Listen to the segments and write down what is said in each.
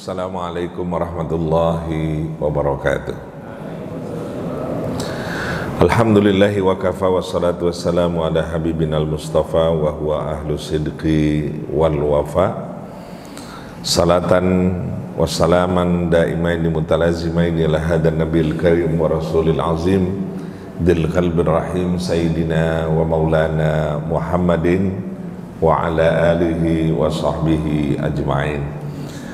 Assalamualaikum warahmatullahi wabarakatuh. Alhamdulillahi wa kafa wassalatu wassalamu ala habibinal mustafa wa huwa ahlu sidqi wal wafa. Salatan wassalaman daimaini mutalazimaini ala hadan nabil karim wa rasulil azim dil qalbir rahim sayyidina wa maulana Muhammadin wa ala alihi wa sahbihi ajma'in.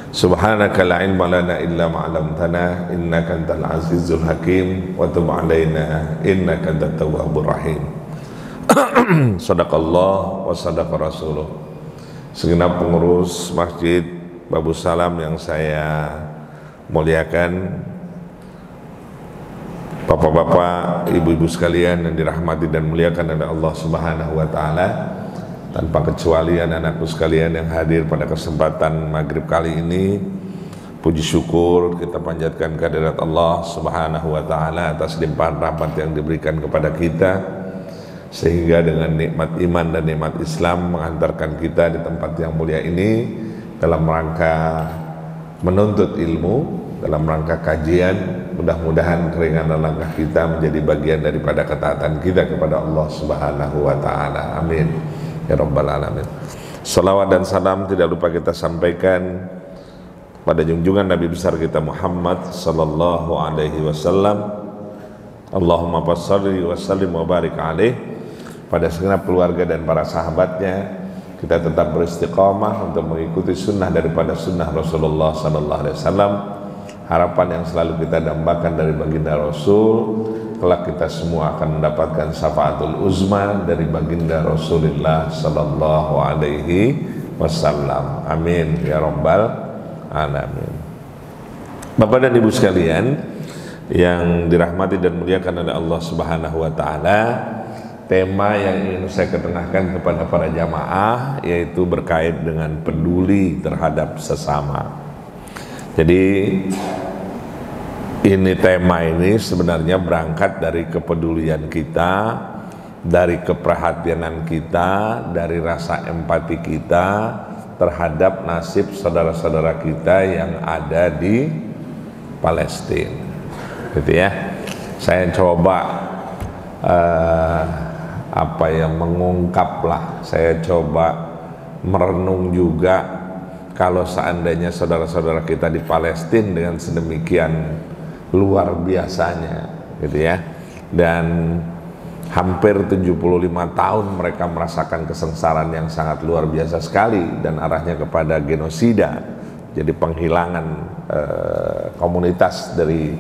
Subhanaka la ilma lana illa ma 'allamtana innaka antal azizul hakim wa tub 'alaina innaka antat tawwabur rahim. Shadaqallah wa shadaqa rasuluh. Segenap pengurus Masjid Babus Salam yang saya muliakan, bapak-bapak, ibu-ibu sekalian yang dirahmati dan muliakan oleh Allah Subhanahu wa taala, tanpa kecuali anak-anakku sekalian yang hadir pada kesempatan maghrib kali ini, puji syukur kita panjatkan kehadirat Allah Subhanahu wa ta'ala atas limpahan rahmat yang diberikan kepada kita, sehingga dengan nikmat iman dan nikmat Islam mengantarkan kita di tempat yang mulia ini dalam rangka menuntut ilmu, dalam rangka kajian. Mudah-mudahan keringanan langkah kita menjadi bagian daripada ketaatan kita kepada Allah Subhanahu wa ta'ala. Amin ya rabbal alamin. Salawat dan salam tidak lupa kita sampaikan pada junjungan Nabi besar kita Muhammad sallallahu alaihi wasallam. Allahumma shalli wa sallim wa barik alaih. Pada segenap keluarga dan para sahabatnya, kita tetap beristiqamah untuk mengikuti sunnah daripada sunnah Rasulullah sallallahu alaihi wasallam. Harapan yang selalu kita dambakan dari baginda Rasul, kelak kita semua akan mendapatkan syafaatul uzma dari baginda Rasulullah sallallahu alaihi wasallam. Amin ya rabbal alamin. Bapak dan Ibu sekalian yang dirahmati dan muliakan oleh Allah Subhanahu wa taala, tema yang ingin saya ketengahkan kepada para jamaah yaitu berkait dengan peduli terhadap sesama. Jadi ini tema ini sebenarnya berangkat dari kepedulian kita, dari keperhatianan kita, dari rasa empati kita terhadap nasib saudara-saudara kita yang ada di Palestina, gitu ya. Saya coba mengungkaplah, saya coba merenung juga. Kalau seandainya saudara-saudara kita di Palestina dengan sedemikian luar biasanya, gitu ya, dan hampir 75 tahun mereka merasakan kesengsaraan yang sangat luar biasa sekali dan arahnya kepada genosida, jadi penghilangan komunitas dari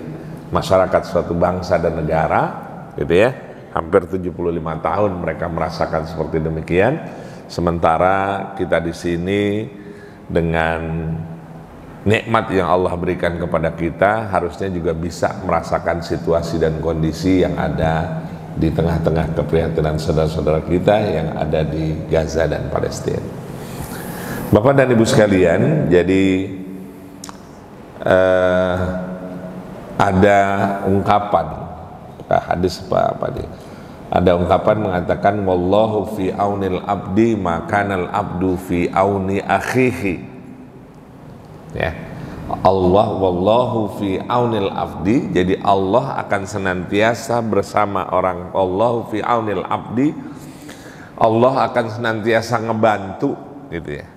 masyarakat suatu bangsa dan negara, gitu ya. Hampir 75 tahun mereka merasakan seperti demikian, sementara kita di sini dengan nikmat yang Allah berikan kepada kita harusnya juga bisa merasakan situasi dan kondisi yang ada di tengah-tengah keprihatinan saudara-saudara kita yang ada di Gaza dan Palestina. Bapak dan Ibu sekalian, jadi ada ungkapan hadis apa dia? Ada ungkapan mengatakan wallahu fi aunil abdi makanal abdu fi auni akhihi. Ya. Allah wallahu fi aunil abdi, jadi Allah akan senantiasa bersama orang. Allahu fi aunil abdi, Allah akan senantiasa ngebantu, gitu ya.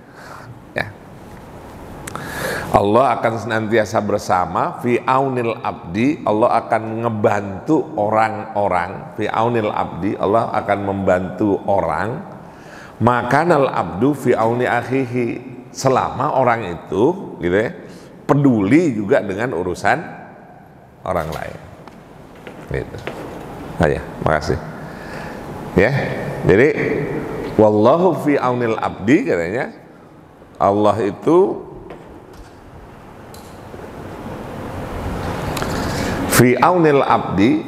Allah akan senantiasa bersama fi aunil abdi, Allah akan ngebantu orang-orang. Fi aunil abdi, Allah akan membantu orang. Makanal abdu fi auni akhihi, selama orang itu, gitu ya, peduli juga dengan urusan orang lain. Gitu. Ayo, makasih. Ya, jadi wallahu fi aunil abdi, katanya Allah itu fi aunil abdi,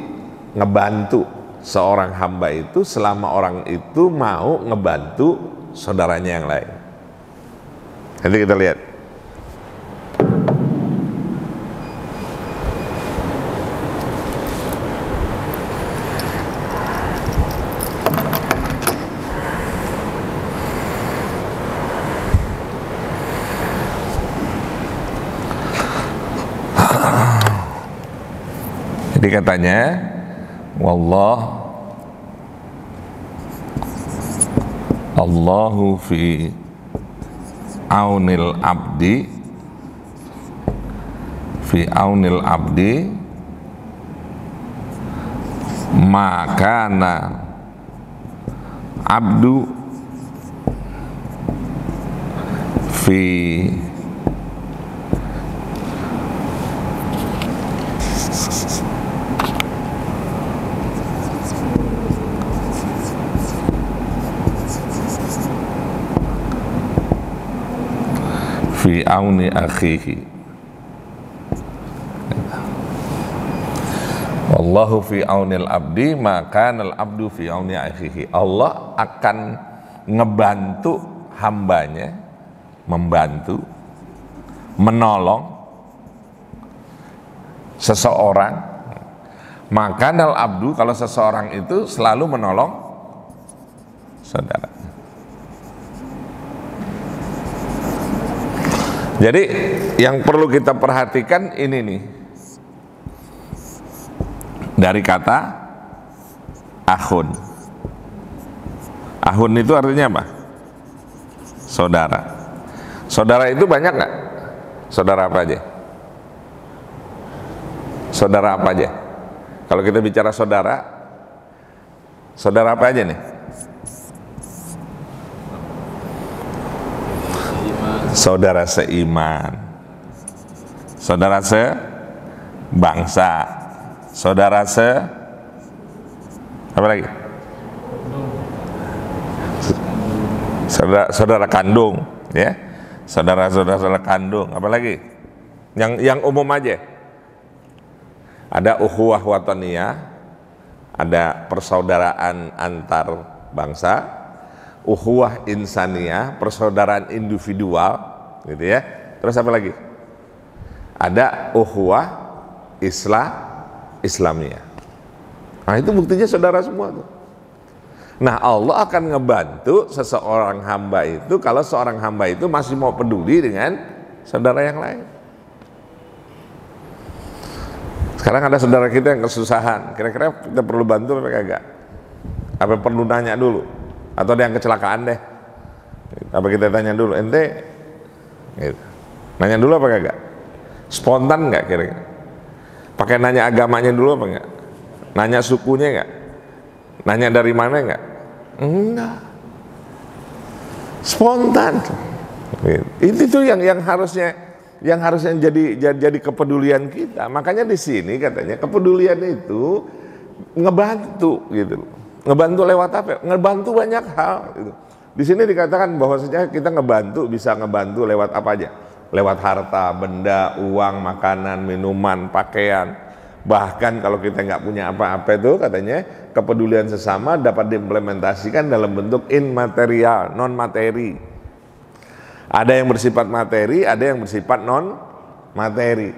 ngebantu seorang hamba itu selama orang itu mau ngebantu saudaranya yang lain. Nanti kita lihat. Jadi katanya, Allahu fi aunil abdi makana abdu fi auni akhihi. Wallahu fi aunil abdi maka al abdu fi auni akhihi. Allah akan ngebantu hambanya, membantu, menolong seseorang. Maka al abdu, kalau seseorang itu selalu menolong saudara. Jadi yang perlu kita perhatikan ini nih, dari kata akhun. Akhun itu artinya apa? Saudara. Saudara itu banyak nggak? Saudara apa aja? Saudara apa aja? Kalau kita bicara saudara, saudara apa aja nih? Saudara seiman, saudara sebangsa, saudara apa lagi? Saudara kandung, ya, saudara kandung, apa lagi? Yang umum aja. Ada ukhuwah wataniyah, ada persaudaraan antar bangsa, ukhuwah insaniyah, persaudaraan individual, gitu ya. Terus apa lagi? Ada ukhuwah Islamiyah. Nah itu buktinya saudara semua tuh. Nah Allah akan ngebantu seseorang hamba itu kalau seorang hamba itu masih mau peduli dengan saudara yang lain. Sekarang ada saudara kita yang kesusahan, kira-kira kita perlu bantu apa kagak? Apa perlu nanya dulu? Atau ada yang kecelakaan deh, apa kita tanya dulu, ente gitu. Nanya dulu apa kagak? Spontan nggak kira-kira? Pakai nanya agamanya dulu apa enggak? Nanya sukunya enggak? Nanya dari mana enggak? Enggak. Spontan. Itu tuh yang harusnya jadi kepedulian kita. Makanya di sini katanya kepedulian itu ngebantu gitu. Ngebantu lewat apa? Ngebantu banyak hal gitu. Di sini dikatakan bahwasanya kita bisa ngebantu lewat apa aja? Lewat harta, benda, uang, makanan, minuman, pakaian. Bahkan kalau kita nggak punya apa-apa itu katanya kepedulian sesama dapat diimplementasikan dalam bentuk immaterial, non materi. Ada yang bersifat materi, ada yang bersifat non materi.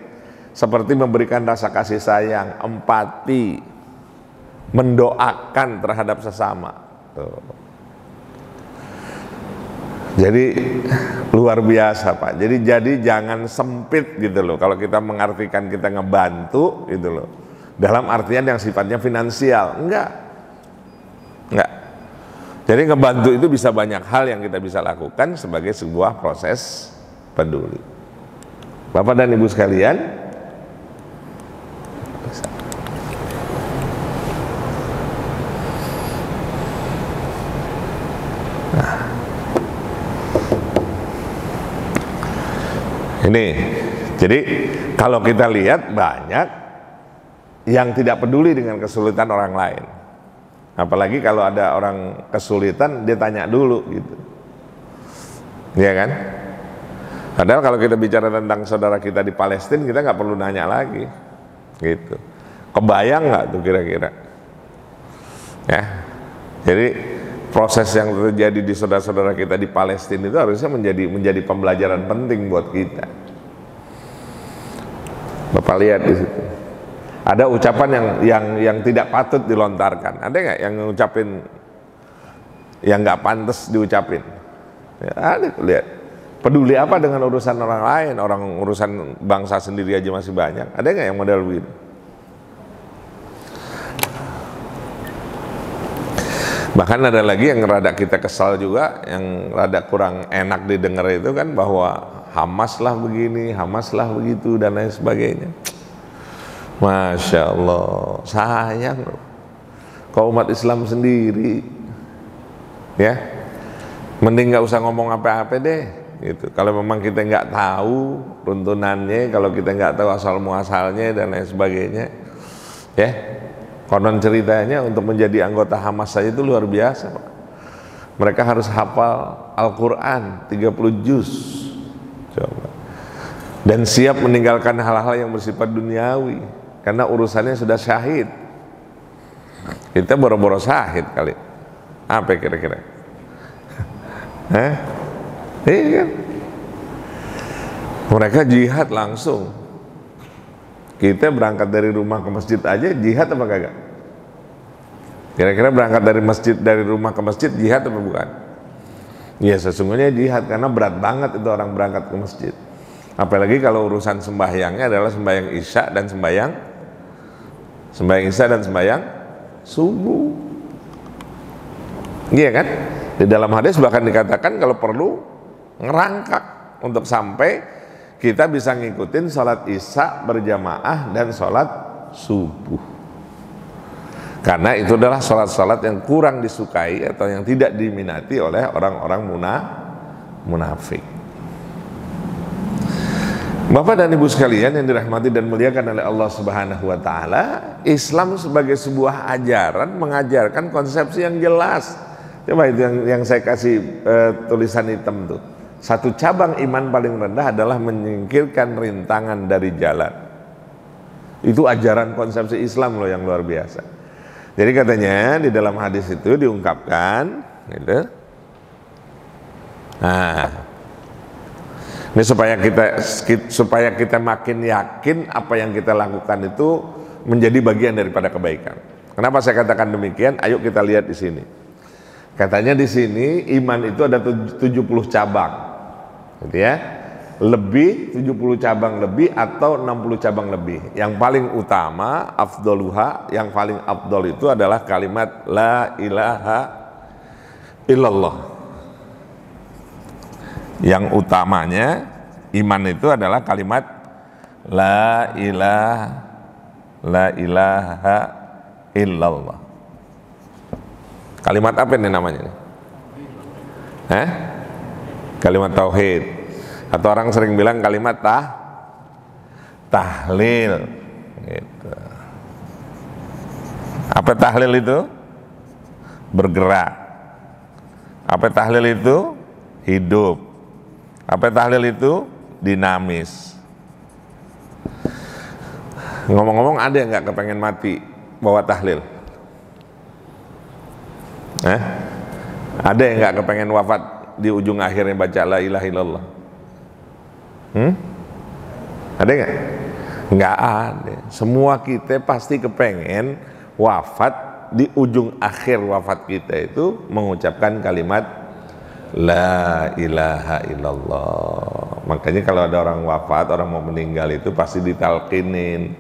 Seperti memberikan rasa kasih sayang, empati, mendoakan terhadap sesama. Tuh. Jadi luar biasa Pak. Jadi jangan sempit gitu loh. Kalau kita mengartikan kita ngebantu gitu loh. Dalam artian yang sifatnya finansial, enggak. Jadi ngebantu itu bisa banyak hal yang kita bisa lakukan sebagai sebuah proses peduli. Bapak dan Ibu sekalian, ini, jadi kalau kita lihat banyak yang tidak peduli dengan kesulitan orang lain. Apalagi kalau ada orang kesulitan, dia tanya dulu gitu. Iya kan? Padahal kalau kita bicara tentang saudara kita di Palestina, kita nggak perlu nanya lagi. Gitu. Kebayang nggak tuh kira-kira? Ya. Jadi proses yang terjadi di saudara-saudara kita di Palestina itu harusnya menjadi pembelajaran penting buat kita. Bapak lihat di situ. Ada ucapan yang tidak patut dilontarkan. Ada nggak yang ngucapin yang nggak pantas diucapin? Ya, ada, lihat. Peduli apa dengan urusan orang lain? Orang urusan bangsa sendiri aja masih banyak. Ada nggak yang model begitu? Bahkan ada lagi yang rada kita kesal juga, yang rada kurang enak didengar itu kan, bahwa Hamas lah begini, Hamas lah begitu, dan lain sebagainya. Masya Allah, sayang loh, kau umat Islam sendiri, ya, mending nggak usah ngomong apa-apa deh, gitu. Kalau memang kita nggak tahu runtunannya, kalau kita nggak tahu asal muasalnya dan lain sebagainya, ya. Konon ceritanya untuk menjadi anggota Hamas saja itu luar biasa, Pak. Mereka harus hafal Al-Quran 30 juz, coba. Dan siap meninggalkan hal-hal yang bersifat duniawi, karena urusannya sudah syahid. Kita boro-boro syahid kali. Apa kira-kira? Hah? Iya kan? Mereka jihad langsung. Kita berangkat dari rumah ke masjid aja jihad apa kagak? Kira-kira berangkat dari rumah ke masjid jihad apa bukan? Ya sesungguhnya jihad, karena berat banget itu orang berangkat ke masjid. Apalagi kalau urusan sembahyangnya adalah sembahyang isya dan sembahyang subuh. Iya kan? Di dalam hadis bahkan dikatakan kalau perlu ngerangkak untuk sampai kita bisa ngikutin sholat isya berjamaah dan sholat subuh, karena itu adalah sholat-sholat yang kurang disukai atau yang tidak diminati oleh orang-orang munafik. Bapak dan Ibu sekalian yang dirahmati dan muliakan oleh Allah Subhanahu wa Ta'ala, Islam sebagai sebuah ajaran mengajarkan konsepsi yang jelas. Coba itu yang saya kasih tulisan hitam tuh. Satu cabang iman paling rendah adalah menyingkirkan rintangan dari jalan. Itu ajaran konsepsi Islam loh yang luar biasa. Jadi katanya di dalam hadis itu diungkapkan gitu. Nah, ini supaya kita makin yakin apa yang kita lakukan itu menjadi bagian daripada kebaikan. Kenapa saya katakan demikian? Ayo kita lihat di sini. Katanya di sini iman itu ada 70 cabang, gitu ya. Lebih 70 cabang lebih atau 60 cabang lebih. Yang paling utama, afdoluha, yang paling afdol itu adalah kalimat la ilaha illallah. Yang utamanya iman itu adalah kalimat la ilaha illallah. Kalimat apa ini namanya? Kalimat tauhid. Atau orang sering bilang kalimat tahlil gitu. Apa tahlil itu? Bergerak. Apa tahlil itu? Hidup. Apa tahlil itu? Dinamis. Ngomong-ngomong, ada yang nggak kepengen mati bawa tahlil? Ada yang nggak kepengen wafat di ujung akhirnya baca la ilaha illallah? Ada nggak? Nggak ada. Semua kita pasti kepengen wafat di ujung akhir wafat kita itu mengucapkan kalimat la ilaha illallah. Makanya kalau ada orang wafat, orang mau meninggal itu pasti ditalkinin,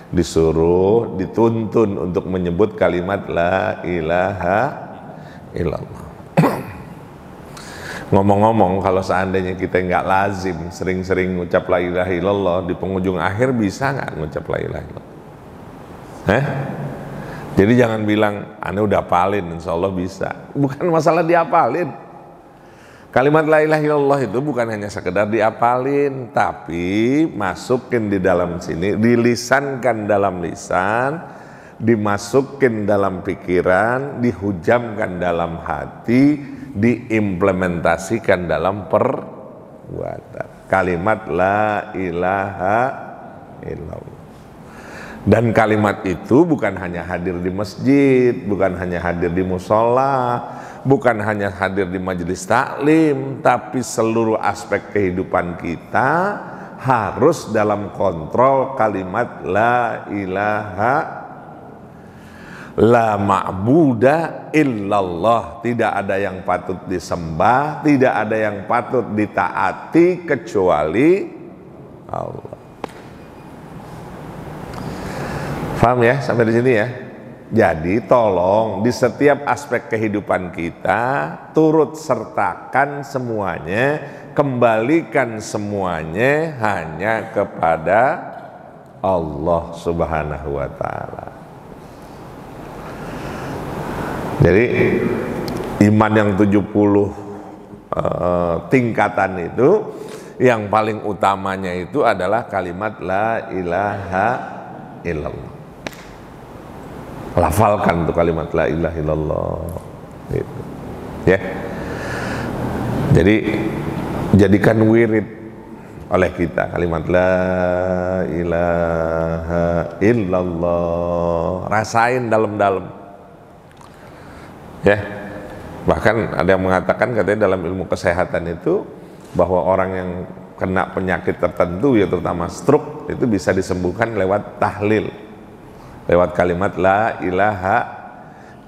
disuruh, dituntun untuk menyebut kalimat la ilaha illallah. Ngomong-ngomong, kalau seandainya kita nggak lazim sering-sering ngucap la ilaha illallah, di penghujung akhir bisa nggak ngucap la ilaha illallah? Jadi jangan bilang ane udah hafalin, insya Allah bisa. Bukan masalah dihafalin. Kalimat la ilaha illallah itu bukan hanya sekedar dihafalin, tapi masukin di dalam sini, dilisankan dalam lisan, dimasukin dalam pikiran, dihujamkan dalam hati, diimplementasikan dalam perbuatan. Kalimat la ilaha illallah. Dan kalimat itu bukan hanya hadir di masjid, bukan hanya hadir di musola, bukan hanya hadir di majelis taklim, tapi seluruh aspek kehidupan kita harus dalam kontrol kalimat la ilaha la ma'buda illallah. Tidak ada yang patut disembah, tidak ada yang patut ditaati kecuali Allah. Paham ya sampai di sini ya? Jadi tolong di setiap aspek kehidupan kita turut sertakan semuanya, kembalikan semuanya hanya kepada Allah Subhanahu wa taala. Jadi iman yang 70 tingkatan itu yang paling utamanya itu adalah kalimat la ilaha illallah. Lafalkan tuh kalimat la ilaha illallah gitu. Ya. Jadi jadikan wirid oleh kita kalimat la ilaha illallah, rasain dalam-dalam. Ya. Bahkan ada yang mengatakan katanya dalam ilmu kesehatan itu bahwa orang yang kena penyakit tertentu ya terutama stroke itu bisa disembuhkan lewat tahlil, lewat kalimat la ilaha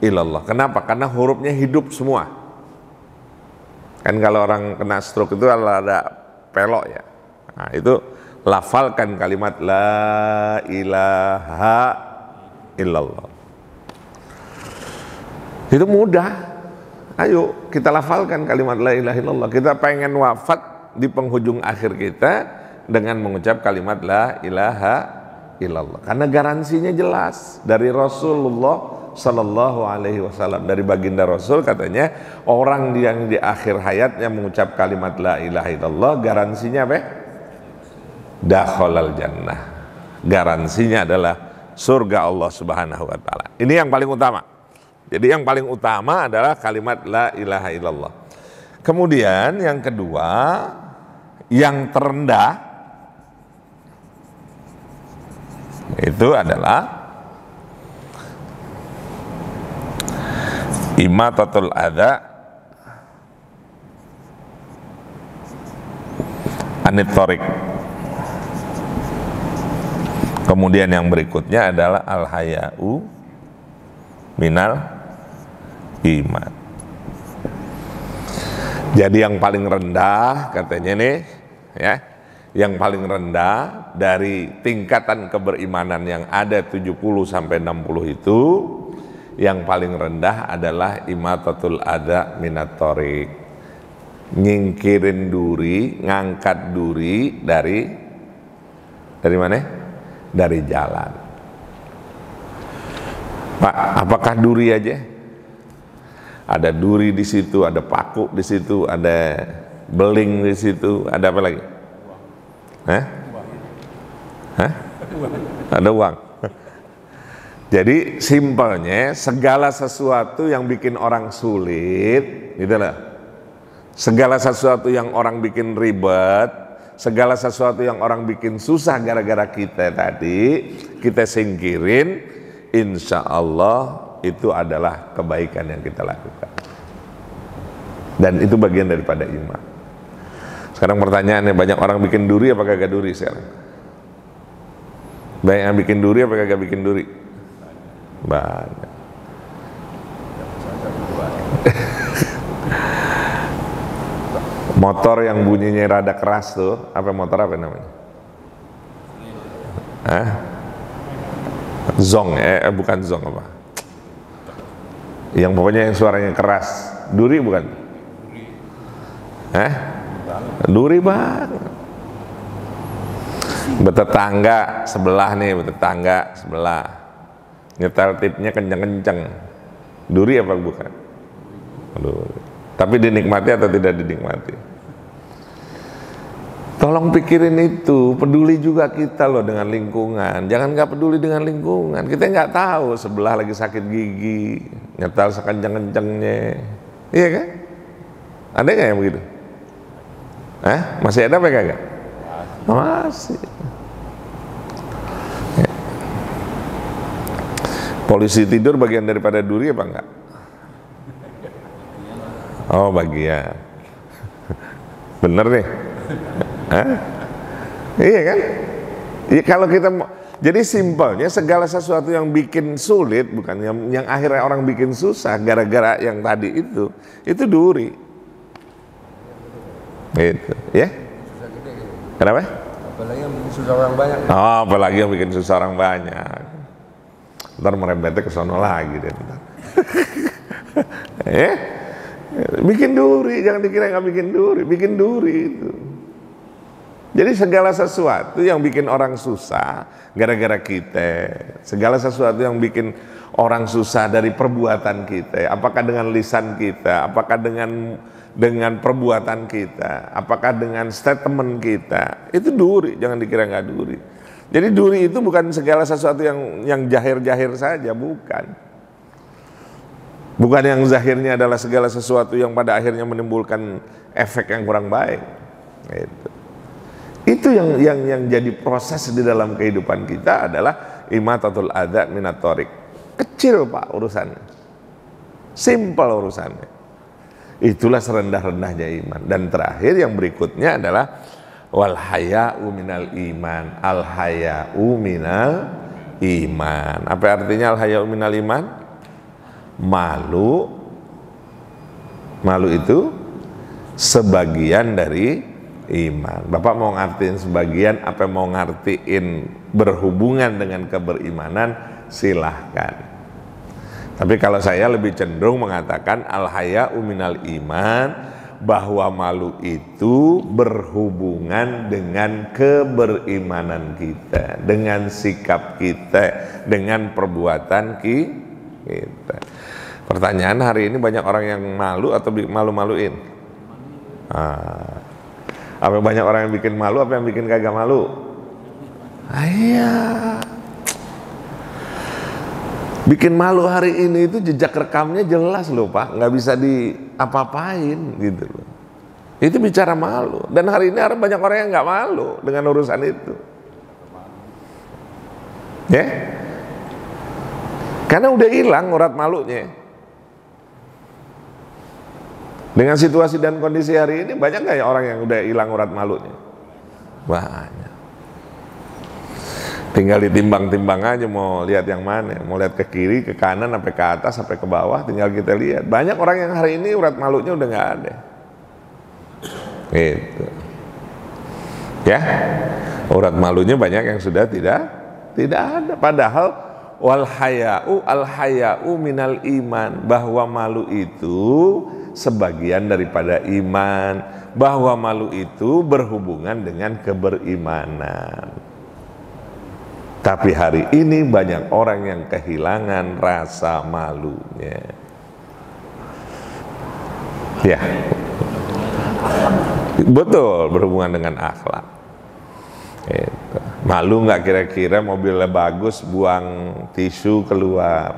illallah. Kenapa? Karena hurufnya hidup semua. Kan kalau orang kena stroke itu ada pelok ya. Nah, itu lafalkan kalimat la ilaha illallah. Itu mudah. Ayo kita lafalkan kalimat la ilaha illallah. Kita pengen wafat di penghujung akhir kita dengan mengucap kalimat la ilaha illallah. Karena garansinya jelas dari Rasulullah Sallallahu Alaihi Wasallam, dari baginda Rasul katanya orang yang di akhir hayatnya mengucap kalimat la ilaha illallah garansinya apa? Dakhalal jannah. Garansinya adalah surga Allah Subhanahu Wa Taala. Ini yang paling utama. Jadi yang paling utama adalah kalimat la ilaha illallah. Kemudian yang kedua, yang terendah itu adalah imatatul adza anit thoriq. Kemudian yang berikutnya adalah al haya'u minal iman. Jadi yang paling rendah katanya nih ya, yang paling rendah dari tingkatan keberimanan yang ada 70 sampai 60 itu, yang paling rendah adalah imatatul adza minat thoriq. Nyingkirin duri, ngangkat duri dari mana? Dari jalan. Pak, apakah duri aja? Ada duri di situ, ada paku di situ, ada beling di situ, ada apa lagi? Hah? Hah? Ada uang. Jadi simpelnya segala sesuatu yang bikin orang sulit, gitu lah. Segala sesuatu yang orang bikin ribet, segala sesuatu yang orang bikin susah gara-gara kita tadi, kita singkirin, insya Allah itu adalah kebaikan yang kita lakukan. Dan itu bagian daripada iman. Sekarang pertanyaannya, banyak orang bikin duri apa kagak duri sekarang? Banyak yang bikin duri apa kagak bikin duri? Banyak. Motor yang bunyinya rada keras tuh, apa motor apa namanya? Hah? Zong, bukan zong apa? Yang pokoknya yang suaranya keras, duri bukan? Hah? Duri banget. Bertetangga sebelah nih, bertetangga sebelah. Nyetel tipnya kenceng-kenceng. Duri apa bukan? Duri. Tapi dinikmati atau tidak dinikmati? Tolong pikirin itu, peduli juga kita loh dengan lingkungan. Jangan nggak peduli dengan lingkungan. Kita nggak tahu sebelah lagi sakit gigi, nyetel sekenceng-kencengnya, iya kan? Ada nggak yang begitu? Masih ada apa kagak? Masih. Ya. Polisi tidur bagian daripada duri apa enggak? Oh bagian. Bener nih. Iya kan? Ya, kalau kita mau, jadi simpelnya segala sesuatu yang bikin sulit, bukan yang akhirnya orang bikin susah gara-gara yang tadi itu duri. Gitu, ya? Kenapa? Apalagi yang bikin susah orang banyak. Oh, apalagi yang bikin susah orang banyak. Ntar merembetnya ke sono lagi deh. Bikin duri, jangan dikira nggak bikin duri itu. Jadi segala sesuatu yang bikin orang susah gara-gara kita, segala sesuatu yang bikin orang susah dari perbuatan kita, apakah dengan lisan kita, apakah dengan perbuatan kita, apakah dengan statement kita, itu duri, jangan dikira nggak duri. Jadi duri itu bukan segala sesuatu yang jahir-jahir saja, bukan yang zahirnya adalah segala sesuatu yang pada akhirnya menimbulkan efek yang kurang baik. Itu yang jadi proses di dalam kehidupan kita adalah imatatul adza minat thoriq. Kecil Pak urusannya, simpel urusannya. Itulah serendah-rendahnya iman. Dan terakhir yang berikutnya adalah wal haya'u minal iman. Al haya'u minal iman. Apa artinya al haya'u minal iman? Malu itu sebagian dari iman. Bapak mau ngartiin sebagian, apa mau ngartiin berhubungan dengan keberimanan, silahkan. Tapi kalau saya lebih cenderung mengatakan al haya'u minal iman, bahwa malu itu berhubungan dengan keberimanan kita, dengan sikap kita, dengan perbuatan kita. Pertanyaan hari ini, banyak orang yang malu atau malu-maluin? Apa banyak orang yang bikin malu, apa yang bikin kagak malu? Iya. Bikin malu hari ini itu jejak rekamnya jelas loh Pak, nggak bisa diapa-apain gitu loh. Itu bicara malu. Dan hari ini banyak orang yang nggak malu dengan urusan itu. Ya? Karena udah hilang urat malunya. Dengan situasi dan kondisi hari ini, banyak nggak ya orang yang udah hilang urat malunya? Banyak. Tinggal ditimbang-timbang aja, mau lihat yang mana, mau lihat ke kiri, ke kanan, sampai ke atas, sampai ke bawah, tinggal kita lihat. Banyak orang yang hari ini urat malunya udah nggak ada. Gitu. Ya, urat malunya banyak yang sudah tidak ada. Padahal wal haya'u al haya'u minal iman, bahwa malu itu sebagian daripada iman, bahwa malu itu berhubungan dengan keberimanan. Tapi hari ini banyak orang yang kehilangan rasa malunya. Ya, betul, berhubungan dengan akhlak. Malu nggak kira-kira mobilnya bagus, buang tisu keluar?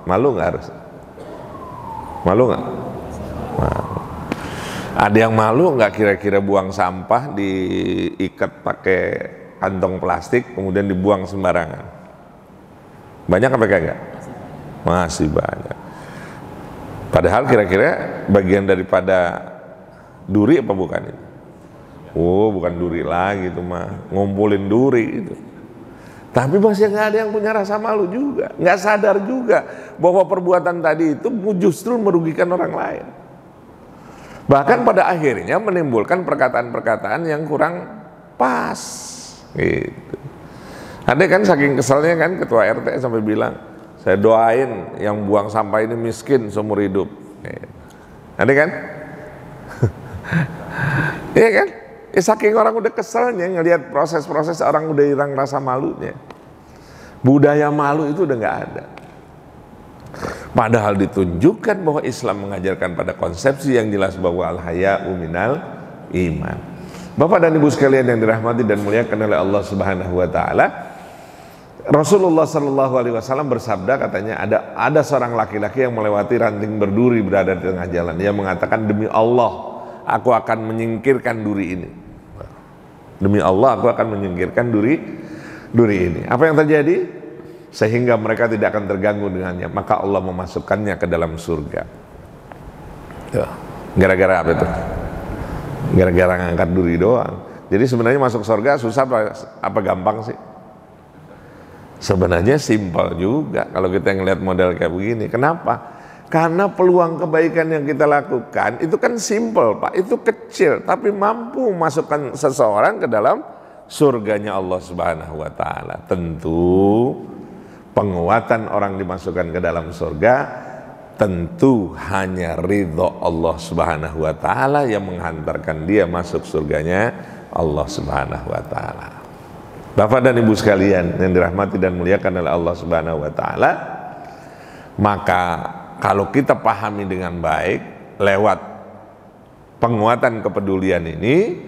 Malu nggak harus? Malu nggak? Ada yang malu nggak kira-kira buang sampah diikat pakai kantong plastik kemudian dibuang sembarangan? Banyak apa kagak? Masih banyak. Padahal kira-kira bagian daripada duri apa bukan itu? Oh, bukan duri lagi itu mah, ngumpulin duri itu. Tapi masih nggak ada yang punya rasa malu juga, nggak sadar juga bahwa perbuatan tadi itu justru merugikan orang lain. Bahkan pada akhirnya menimbulkan perkataan-perkataan yang kurang pas. Gitu. Ada kan saking keselnya kan ketua RT sampai bilang, saya doain yang buang sampah ini miskin seumur hidup. Gitu. Ada kan? Iya kan? Ya, saking orang udah keselnya ngelihat proses-proses orang udah hilang rasa malunya. Budaya malu itu udah nggak ada. Padahal ditunjukkan bahwa Islam mengajarkan pada konsepsi yang jelas bahwa al-haya'u minal iman. Bapak dan Ibu sekalian yang dirahmati dan muliakan oleh Allah Subhanahu wa taala, Rasulullah Shallallahu alaihi wasallam bersabda, katanya ada seorang laki-laki yang melewati ranting berduri berada di tengah jalan. Dia mengatakan, demi Allah, aku akan menyingkirkan duri ini. Demi Allah, aku akan menyingkirkan duri ini. Apa yang terjadi? Sehingga mereka tidak akan terganggu dengannya. Maka Allah memasukkannya ke dalam surga. Gara-gara apa itu? Gara-gara ngangkat duri doang. Jadi sebenarnya masuk surga susah apa gampang sih? Sebenarnya simpel juga kalau kita ngelihat model kayak begini. Kenapa? Karena peluang kebaikan yang kita lakukan itu kan simpel Pak, itu kecil, tapi mampu memasukkan seseorang ke dalam surganya Allah Subhanahu wa taala. Tentu penguatan orang dimasukkan ke dalam surga, tentu hanya ridho Allah Subhanahu wa ta'ala yang menghantarkan dia masuk surganya Allah Subhanahu wa ta'ala. Bapak dan Ibu sekalian yang dirahmati dan muliakan oleh Allah Subhanahu wa ta'ala, maka kalau kita pahami dengan baik lewat penguatan kepedulian ini,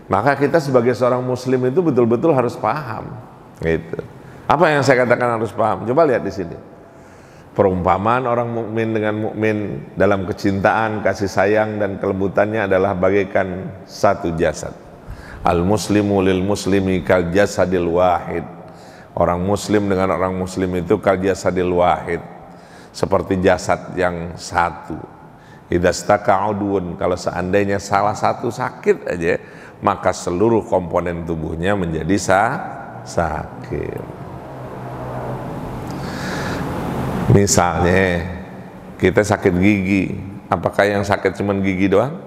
maka kita sebagai seorang muslim itu betul-betul harus paham gitu. Apa yang saya katakan harus paham? Coba lihat di sini. Perumpamaan orang mukmin dengan mukmin dalam kecintaan, kasih sayang dan kelembutannya adalah bagaikan satu jasad. Al-muslimu lil muslimi kal jasadil wahid. Orang muslim dengan orang muslim itu kal jasadil wahid, seperti jasad yang satu. Idza staka udun, kalau seandainya salah satu sakit aja, maka seluruh komponen tubuhnya menjadi sakit. Misalnya kita sakit gigi, apakah yang sakit cuma gigi doang?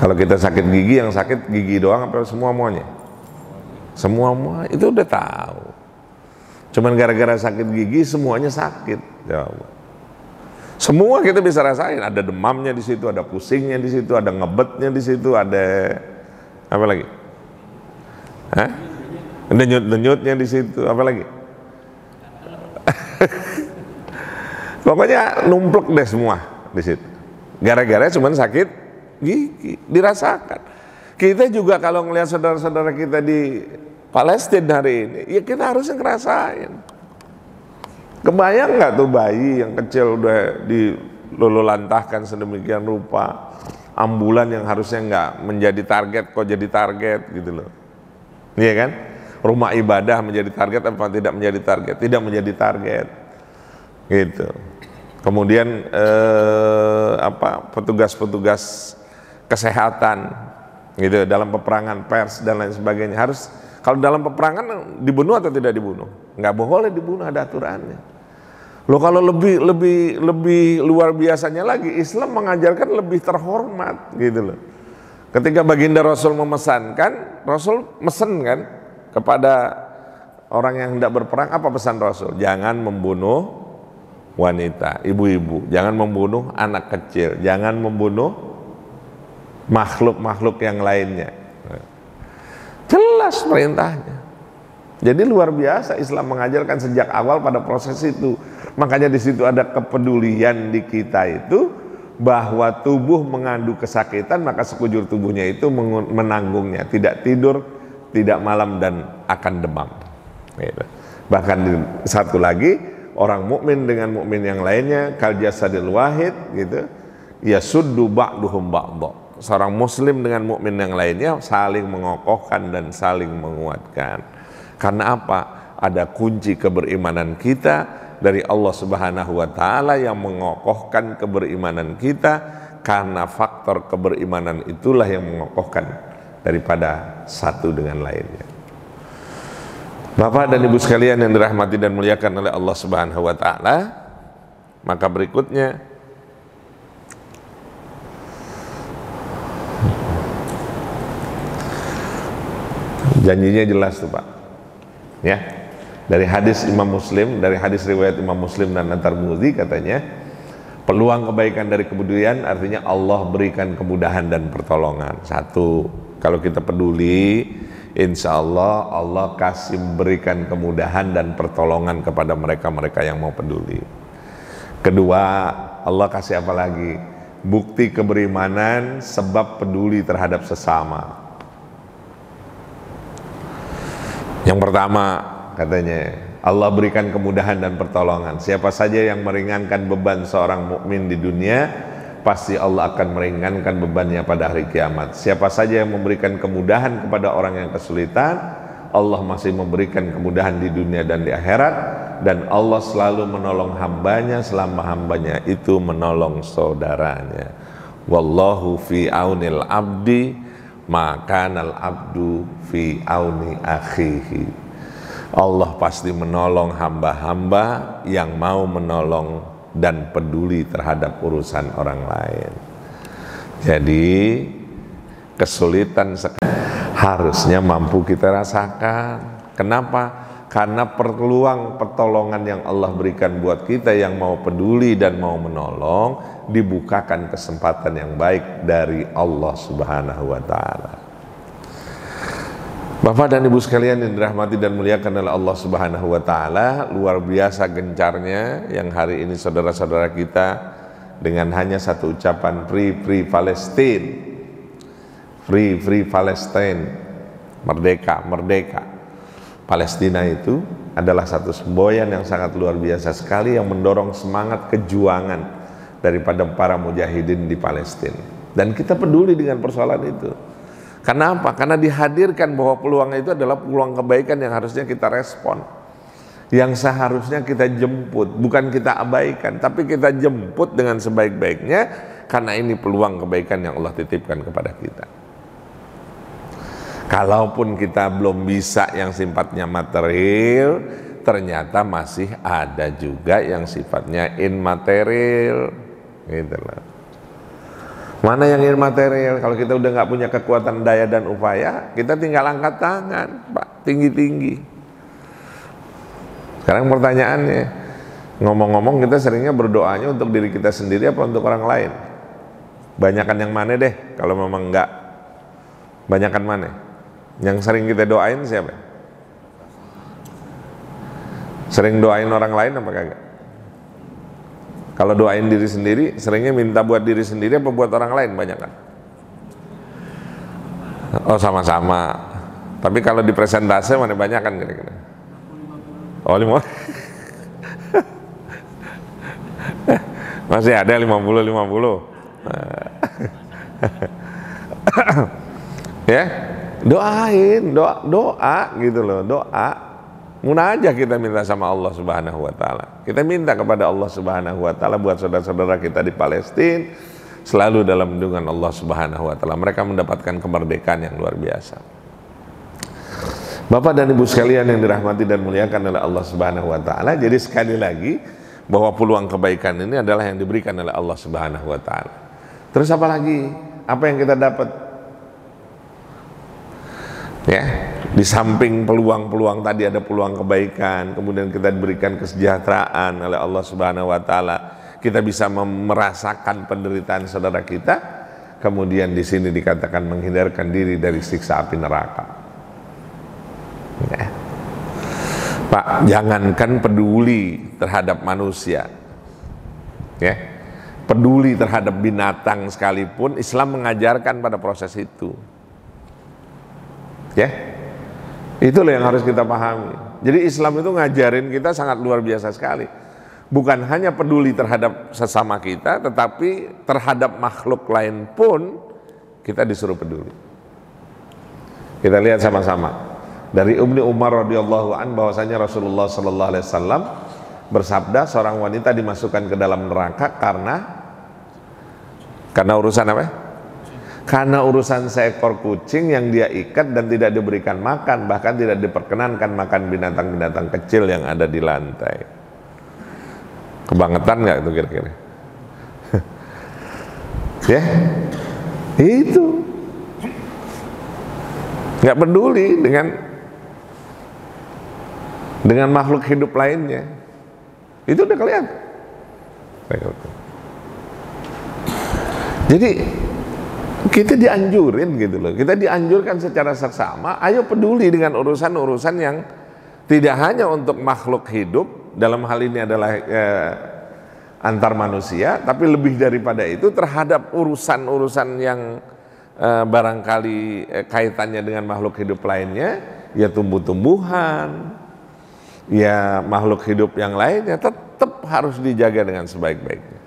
Kalau kita sakit gigi, yang sakit gigi doang apa semua-muanya? Semua itu udah tahu. Cuman gara-gara sakit gigi semuanya sakit. Jawab. Semua kita bisa rasain, ada demamnya di situ, ada pusingnya di situ, ada ngebetnya di situ, ada apa lagi? Hah? Denyut-denyutnya di situ, apa lagi? Pokoknya numplek deh semua di situ. Gara-gara cuma sakit gigi dirasakan. Kita juga kalau ngelihat saudara-saudara kita di Palestina hari ini, ya kita harusnya ngerasain. Kebayang nggak tuh bayi yang kecil udah dilululantahkan sedemikian rupa, ambulan yang harusnya nggak menjadi target kok jadi target gitu loh. Iya kan? Rumah ibadah menjadi target apa tidak menjadi target? Tidak menjadi target. Gitu. Kemudian petugas-petugas kesehatan gitu dalam peperangan pers dan lain sebagainya, harus kalau dalam peperangan dibunuh atau tidak dibunuh? Nggak boleh dibunuh, ada aturannya. Loh kalau lebih luar biasanya lagi, Islam mengajarkan lebih terhormat gitu loh. Ketika baginda Rasul memesankan, Rasul mesen kan kepada orang yang hendak berperang, apa pesan Rasul? Jangan membunuh wanita, ibu-ibu, jangan membunuh anak kecil, jangan membunuh makhluk-makhluk yang lainnya. Jelas perintahnya. Jadi luar biasa Islam mengajarkan sejak awal pada proses itu. Makanya di situ ada kepedulian di kita itu, bahwa tubuh mengandung kesakitan, maka sekujur tubuhnya itu menanggungnya, tidak tidur, tidak malam dan akan demam. Gitu. Bahkan satu lagi, orang mukmin dengan mukmin yang lainnya kal jasadil wahid gitu, yasuddu ba'duhum ba'dha. Seorang muslim dengan mukmin yang lainnya saling mengokohkan dan saling menguatkan. Karena apa? Ada kunci keberimanan kita dari Allah Subhanahu wa ta'ala yang mengokohkan keberimanan kita, karena faktor keberimanan itulah yang mengokohkan daripada satu dengan lainnya. Bapak dan Ibu sekalian yang dirahmati dan muliakan oleh Allah Subhanahu wa ta'ala, maka berikutnya janjinya jelas tuh Pak ya, dari hadis Imam Muslim, dari hadis riwayat Imam Muslim dan At-Tirmidzi, katanya peluang kebaikan dari kepedulian artinya Allah berikan kemudahan dan pertolongan. Satu, kalau kita peduli, insya Allah Allah kasih berikan kemudahan dan pertolongan kepada mereka-mereka yang mau peduli. Kedua, Allah kasih apa lagi? Bukti keberimanan sebab peduli terhadap sesama. Yang pertama, katanya Allah berikan kemudahan dan pertolongan. Siapa saja yang meringankan beban seorang mukmin di dunia, pasti Allah akan meringankan bebannya pada hari kiamat. Siapa saja yang memberikan kemudahan kepada orang yang kesulitan, Allah masih memberikan kemudahan di dunia dan di akhirat. Dan Allah selalu menolong hambanya selama hambanya itu menolong saudaranya. Wallahu fi aunil abdi makanal abdu fi auni akhihi. Allah pasti menolong hamba-hamba yang mau menolong dan peduli terhadap urusan orang lain. Jadi kesulitan harusnya mampu kita rasakan. Kenapa? Karena peluang pertolongan yang Allah berikan buat kita yang mau peduli dan mau menolong, dibukakan kesempatan yang baik dari Allah Subhanahu wa Ta'ala. Bapak dan Ibu sekalian yang dirahmati dan muliakan oleh Allah Subhanahu wa Ta'ala, luar biasa gencarnya yang hari ini saudara-saudara kita dengan hanya satu ucapan Free Palestine, Free Palestine, merdeka, merdeka. Palestina itu adalah satu semboyan yang sangat luar biasa sekali yang mendorong semangat kejuangan daripada para mujahidin di Palestina. Dan kita peduli dengan persoalan itu. Karena apa? Karena dihadirkan bahwa peluang itu adalah peluang kebaikan yang harusnya kita respon, yang seharusnya kita jemput, bukan kita abaikan, tapi kita jemput dengan sebaik-baiknya, karena ini peluang kebaikan yang Allah titipkan kepada kita. Kalaupun kita belum bisa yang sifatnya material, ternyata masih ada juga yang sifatnya immaterial, gitu loh. Mana yang immaterial? Kalau kita udah nggak punya kekuatan daya dan upaya, kita tinggal angkat tangan, Pak, tinggi-tinggi. Sekarang pertanyaannya, ngomong-ngomong kita seringnya berdoanya untuk diri kita sendiri apa untuk orang lain? Banyakan yang mana deh? Kalau memang enggak, banyakan mana? Yang sering kita doain siapa? Sering doain orang lain apa kagak? Kalau doain diri sendiri, seringnya minta buat diri sendiri apa buat orang lain banyakan? Oh sama-sama. Tapi kalau di presentase mana banyakan kira-kira? Oh 5. Masih ada 50-50. Ya, doain, doa gitu loh, doa. Munajat kita minta sama Allah Subhanahu wa Ta'ala. Kita minta kepada Allah Subhanahu wa Ta'ala buat saudara-saudara kita di Palestina selalu dalam lindungan Allah Subhanahu wa Ta'ala. Mereka mendapatkan kemerdekaan yang luar biasa. Bapak dan Ibu sekalian yang dirahmati dan muliakan oleh Allah Subhanahu wa Ta'ala, jadi sekali lagi bahwa peluang kebaikan ini adalah yang diberikan oleh Allah Subhanahu wa Ta'ala. Terus apa lagi? Apa yang kita dapat? Ya, di samping peluang-peluang tadi ada peluang kebaikan, kemudian kita diberikan kesejahteraan oleh Allah Subhanahu wa Ta'ala. Kita bisa merasakan penderitaan saudara kita. Kemudian di sini dikatakan menghindarkan diri dari siksa api neraka. Ya. Pak, jangankan peduli terhadap manusia, ya, peduli terhadap binatang sekalipun Islam mengajarkan pada proses itu. Ya, itulah yang harus kita pahami. Jadi Islam itu ngajarin kita sangat luar biasa sekali. Bukan hanya peduli terhadap sesama kita, tetapi terhadap makhluk lain pun kita disuruh peduli. Kita lihat sama-sama. Dari Ummi Umar radhiyallahu an bahwasanya Rasulullah sallallahu alaihi wasallam bersabda seorang wanita dimasukkan ke dalam neraka karena urusan apa? Karena urusan seekor kucing yang dia ikat dan tidak diberikan makan, bahkan tidak diperkenankan makan binatang-binatang kecil yang ada di lantai. Kebangetan nggak itu kira-kira? Ya, itu nggak peduli dengan makhluk hidup lainnya. Itu udah kelihatan. Jadi kita dianjurin gitu loh, kita dianjurkan secara seksama, ayo peduli dengan urusan-urusan yang tidak hanya untuk makhluk hidup, dalam hal ini adalah antar manusia, tapi lebih daripada itu terhadap urusan-urusan yang barangkali kaitannya dengan makhluk hidup lainnya, ya tumbuh-tumbuhan, ya makhluk hidup yang lainnya tetap harus dijaga dengan sebaik-baiknya.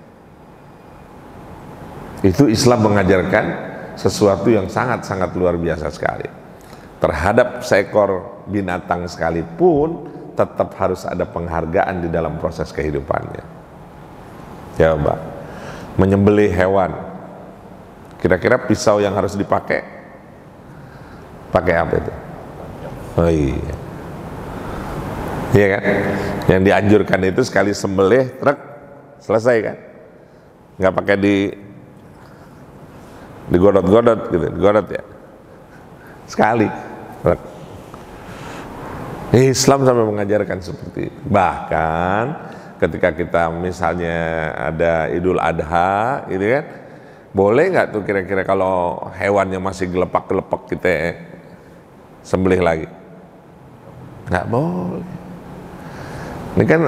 Itu Islam mengajarkan sesuatu yang sangat-sangat luar biasa sekali. Terhadap seekor binatang sekalipun tetap harus ada penghargaan di dalam proses kehidupannya. Ya Mbak, menyembelih hewan, kira-kira pisau yang harus dipakai pakai apa itu? Oh iya, iya kan? Yang dianjurkan itu sekali sembelih truk selesai kan? Nggak pakai digodot-godot gitu, digodot ya sekali. Islam sampai mengajarkan seperti itu. Bahkan ketika kita misalnya ada Idul Adha, gitu kan, boleh nggak tuh kira-kira kalau hewannya masih gelepak-gelepak kita sembelih lagi? Nggak boleh. Ini kan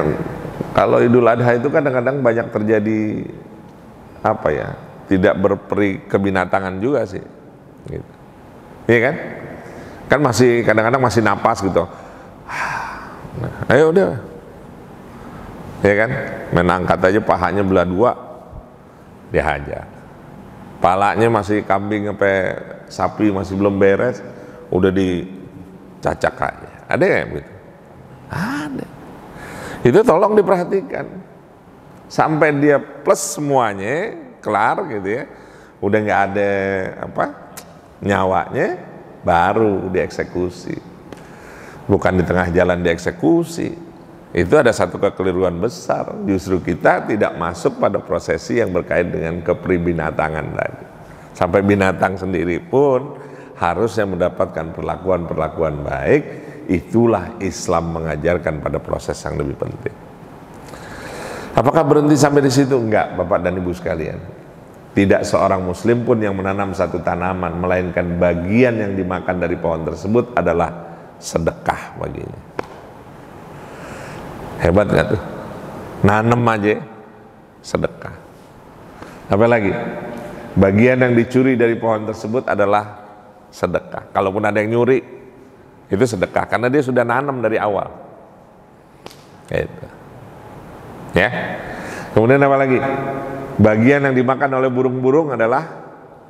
kalau Idul Adha itu kadang-kadang banyak terjadi apa ya? Tidak berperi kebinatangan juga sih. Gitu. Iya kan? Kan masih kadang-kadang masih napas gitu. Nah, ayo udah, ya kan, main angkat aja pahanya belah dua, dihajar. Palanya masih kambing sampai sapi masih belum beres, udah dicacak aja. Ada ya gitu? Ada. Itu tolong diperhatikan sampai dia plus semuanya kelar gitu ya, udah nggak ada apa nyawanya, baru dieksekusi. Bukan di tengah jalan dieksekusi. Itu ada satu kekeliruan besar. Justru kita tidak masuk pada prosesi yang berkait dengan kepribinatangan tadi. Sampai binatang sendiri pun harusnya mendapatkan perlakuan-perlakuan baik. Itulah Islam mengajarkan pada proses yang lebih penting. Apakah berhenti sampai di situ? Enggak, Bapak dan Ibu sekalian. Tidak seorang muslim pun yang menanam satu tanaman, melainkan bagian yang dimakan dari pohon tersebut adalah sedekah baginya. Hebat gak tuh? Nanem aja sedekah. Apa lagi? Bagian yang dicuri dari pohon tersebut adalah sedekah. Kalaupun ada yang nyuri, itu sedekah karena dia sudah nanam dari awal. Gitu. Ya. Kemudian apa lagi? Bagian yang dimakan oleh burung-burung adalah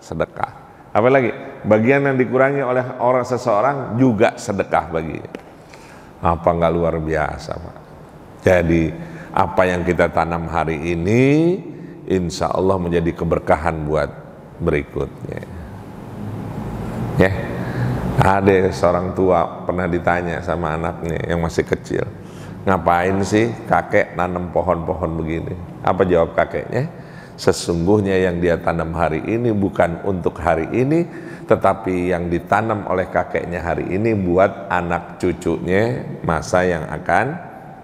sedekah. Apa lagi? Bagian yang dikurangi oleh orang seseorang juga sedekah baginya. Apa nggak luar biasa, Pak? Jadi apa yang kita tanam hari ini, insya Allah menjadi keberkahan buat berikutnya. Ya, ada seorang tua pernah ditanya sama anaknya yang masih kecil, ngapain sih kakek nanam pohon-pohon begini? Apa jawab kakeknya? Sesungguhnya yang dia tanam hari ini bukan untuk hari ini, tetapi yang ditanam oleh kakeknya hari ini buat anak cucunya masa yang akan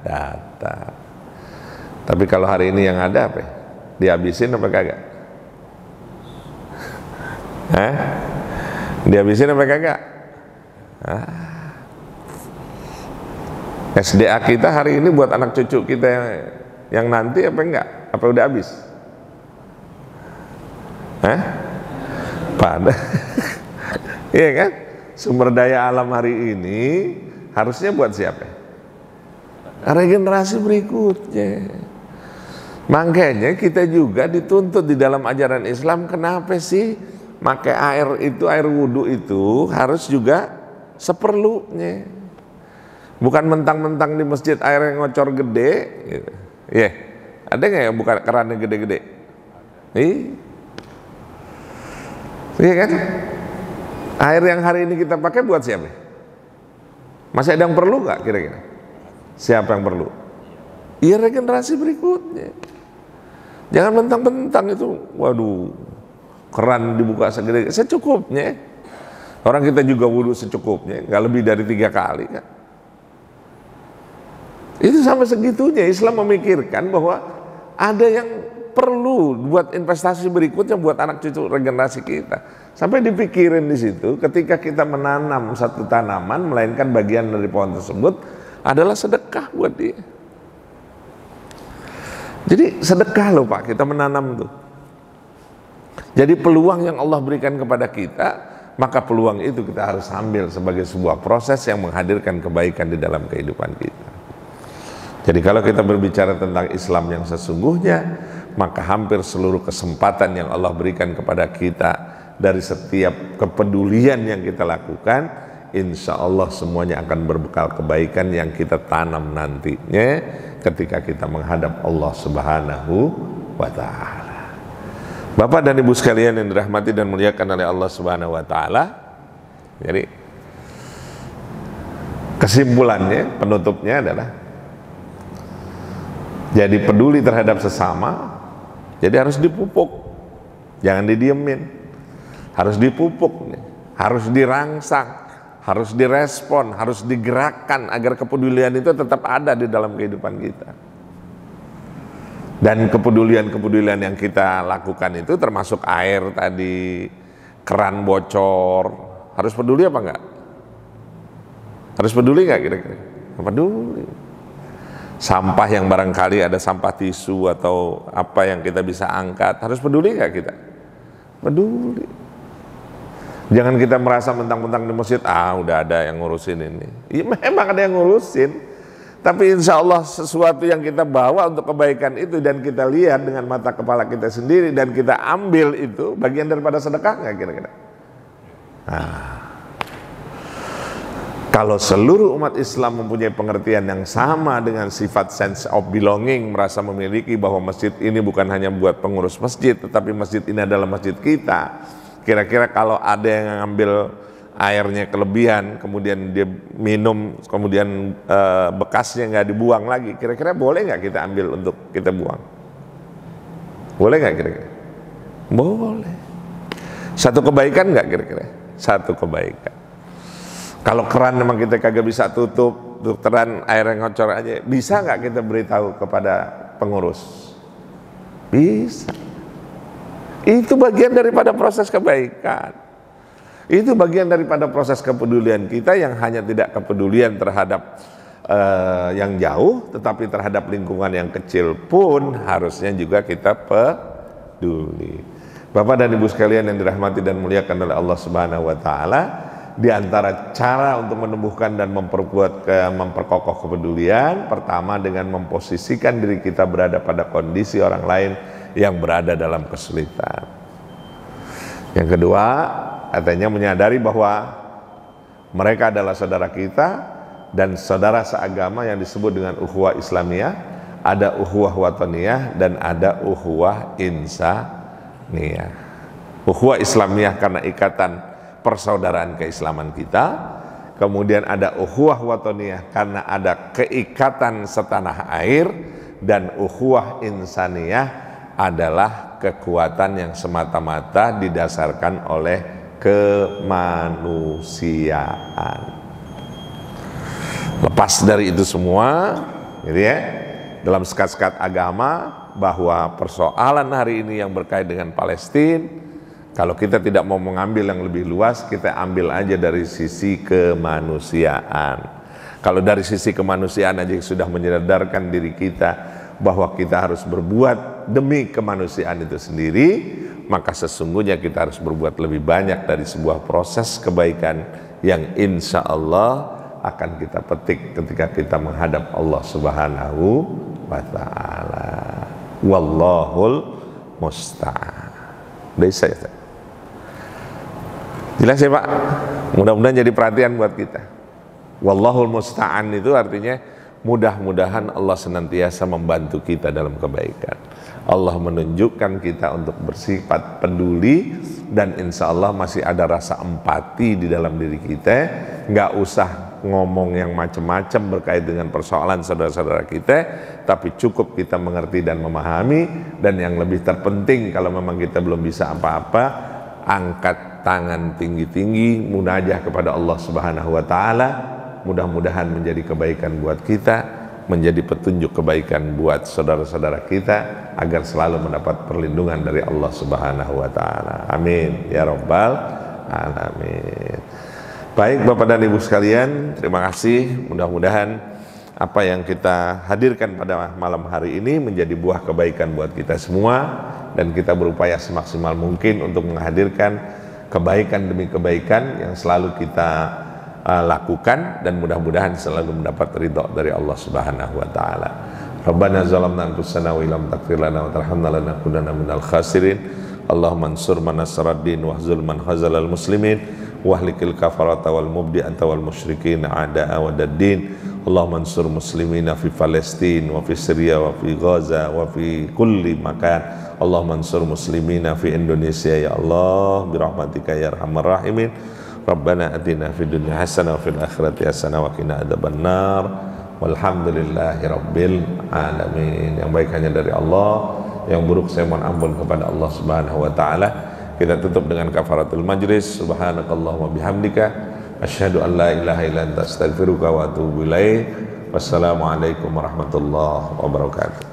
datang. Tapi kalau hari ini yang ada apa? Dihabisin apa kagak? Hah? Dihabisin apa kagak? SDA kita hari ini buat anak cucu kita yang nanti apa enggak? Apa udah habis? Hah? Pada iya kan? Sumber daya alam hari ini harusnya buat siapa? Regenerasi berikutnya. Makanya kita juga dituntut di dalam ajaran Islam, kenapa sih pakai air itu, air wudhu itu harus juga seperlunya. Bukan mentang-mentang di masjid air yang ngocor gede gitu. Yeah. Ada nggak yang buka kerannya gede-gede? Iya kan? Air yang hari ini kita pakai buat siapa? Masih ada yang perlu nggak kira-kira? Siapa yang perlu? Iya, regenerasi berikutnya. Jangan mentang-mentang itu, waduh, keran dibuka segede, secukupnya. Orang kita juga wudhu secukupnya, nggak lebih dari 3 kali kan? Itu sampai segitunya Islam memikirkan bahwa ada yang perlu buat investasi berikutnya buat anak cucu regenerasi kita. Sampai dipikirin di situ ketika kita menanam satu tanaman, melainkan bagian dari pohon tersebut adalah sedekah buat dia. Jadi sedekah loh Pak, kita menanam tuh. Jadi peluang yang Allah berikan kepada kita, maka peluang itu kita harus ambil sebagai sebuah proses yang menghadirkan kebaikan di dalam kehidupan kita. Jadi kalau kita berbicara tentang Islam yang sesungguhnya, maka hampir seluruh kesempatan yang Allah berikan kepada kita dari setiap kepedulian yang kita lakukan, insya Allah semuanya akan berbekal kebaikan yang kita tanam nantinya ketika kita menghadap Allah Subhanahu wa Ta'ala. Bapak dan Ibu sekalian yang dirahmati dan muliakan oleh Allah Subhanahu wa Ta'ala, jadi kesimpulannya, penutupnya adalah jadi peduli terhadap sesama, jadi harus dipupuk, jangan didiemin, harus dipupuk, harus dirangsang, harus direspon, harus digerakkan agar kepedulian itu tetap ada di dalam kehidupan kita. Dan kepedulian-kepedulian yang kita lakukan itu termasuk air tadi, keran bocor, harus peduli apa enggak? Harus peduli enggak kira-kira? Peduli. Sampah yang barangkali ada sampah tisu atau apa yang kita bisa angkat, harus peduli enggak kita? Peduli. Jangan kita merasa mentang-mentang di masjid, udah ada yang ngurusin ini. Ya, memang ada yang ngurusin. Tapi insya Allah sesuatu yang kita bawa untuk kebaikan itu dan kita lihat dengan mata kepala kita sendiri dan kita ambil itu bagian daripada sedekah nggak kira-kira? Kalau seluruh umat Islam mempunyai pengertian yang sama dengan sifat sense of belonging, merasa memiliki bahwa masjid ini bukan hanya buat pengurus masjid, tetapi masjid ini adalah masjid kita. Kira-kira kalau ada yang ngambil airnya kelebihan, kemudian dia minum, kemudian bekasnya nggak dibuang lagi, kira-kira boleh nggak kita ambil untuk kita buang? Boleh nggak kira-kira? Boleh. Satu kebaikan nggak kira-kira? Satu kebaikan. Kalau keran memang kita kagak bisa tutup, keran air yang ngocor aja, bisa nggak kita beritahu kepada pengurus? Bisa. Itu bagian daripada proses kebaikan. Itu bagian daripada proses kepedulian kita yang hanya tidak kepedulian terhadap yang jauh, tetapi terhadap lingkungan yang kecil pun harusnya juga kita peduli. Bapak dan Ibu sekalian yang dirahmati dan muliakan oleh Allah Subhanahu wa taala, di antara cara untuk menumbuhkan dan memperkokoh kepedulian, pertama dengan memposisikan diri kita berada pada kondisi orang lain yang berada dalam kesulitan. Yang kedua, katanya menyadari bahwa mereka adalah saudara kita dan saudara seagama yang disebut dengan ukhuwah Islamiyah, ada ukhuwah wataniyah dan ada ukhuwah insaniyah. Ukhuwah Islamiyah karena ikatan persaudaraan keislaman kita, kemudian ada ukhuwah wataniyah karena ada keikatan setanah air, dan ukhuwah insaniyah adalah kekuatan yang semata-mata didasarkan oleh kemanusiaan. Lepas dari itu semua, gitu ya, dalam sekat-sekat agama bahwa persoalan hari ini yang berkait dengan Palestina, kalau kita tidak mau mengambil yang lebih luas, kita ambil aja dari sisi kemanusiaan. Kalau dari sisi kemanusiaan aja sudah menyadarkan diri kita bahwa kita harus berbuat demi kemanusiaan itu sendiri, maka sesungguhnya kita harus berbuat lebih banyak dari sebuah proses kebaikan yang insya Allah akan kita petik ketika kita menghadap Allah Subhanahu wa ta'ala. Wallahul musta'an. Jelas ya Pak? Mudah-mudahan jadi perhatian buat kita. Wallahul musta'an itu artinya mudah-mudahan Allah senantiasa membantu kita dalam kebaikan. Allah menunjukkan kita untuk bersifat peduli, dan insya Allah masih ada rasa empati di dalam diri kita. Nggak usah ngomong yang macam-macam berkait dengan persoalan saudara-saudara kita, tapi cukup kita mengerti dan memahami. Dan yang lebih terpenting, kalau memang kita belum bisa apa-apa, angkat tangan tinggi-tinggi, munajah kepada Allah Subhanahu wa ta'ala. Mudah-mudahan menjadi kebaikan buat kita, menjadi petunjuk kebaikan buat saudara-saudara kita, agar selalu mendapat perlindungan dari Allah Subhanahu wa ta'ala. Amin ya rabbal alamin. Baik Bapak dan Ibu sekalian, terima kasih. Mudah-mudahan apa yang kita hadirkan pada malam hari ini menjadi buah kebaikan buat kita semua, dan kita berupaya semaksimal mungkin untuk menghadirkan kebaikan demi kebaikan yang selalu kita lakukan, dan mudah-mudahan selalu mendapat ridha dari Allah Subhanahu wa taala. Rabbana zalamna anfusana wa illam taghfir lana wa tarhamna lanakunanna minal khasirin. Allahumma ansur man nasarad din wahzul man khazalal muslimin wahlikil kafarata wal mubdi'ata wal musyrikin a'da'a wadaddin. Allahumma ansur muslimina fi Palestin wa fi Syria wa fi Gaza wa fi kulli makan. Allahumma ansur muslimina fi Indonesia ya Allah birahmatika ya arhamar rahimin. Rabbana atina fid dunya hasanah wa fil akhirati hasanah wa qina adzabannar. Walhamdulillahi rabbil alamin. Yang baik hanya dari Allah, yang buruk saya mohon ampun kepada Allah Subhanahu wa taala. Kita tutup dengan kafaratul majlis. Subhanakallahumma bihamdika Asyhadu an la ilaha illa anta astaghfiruka wa atubu ilaik. Wassalamualaikum warahmatullahi wabarakatuh.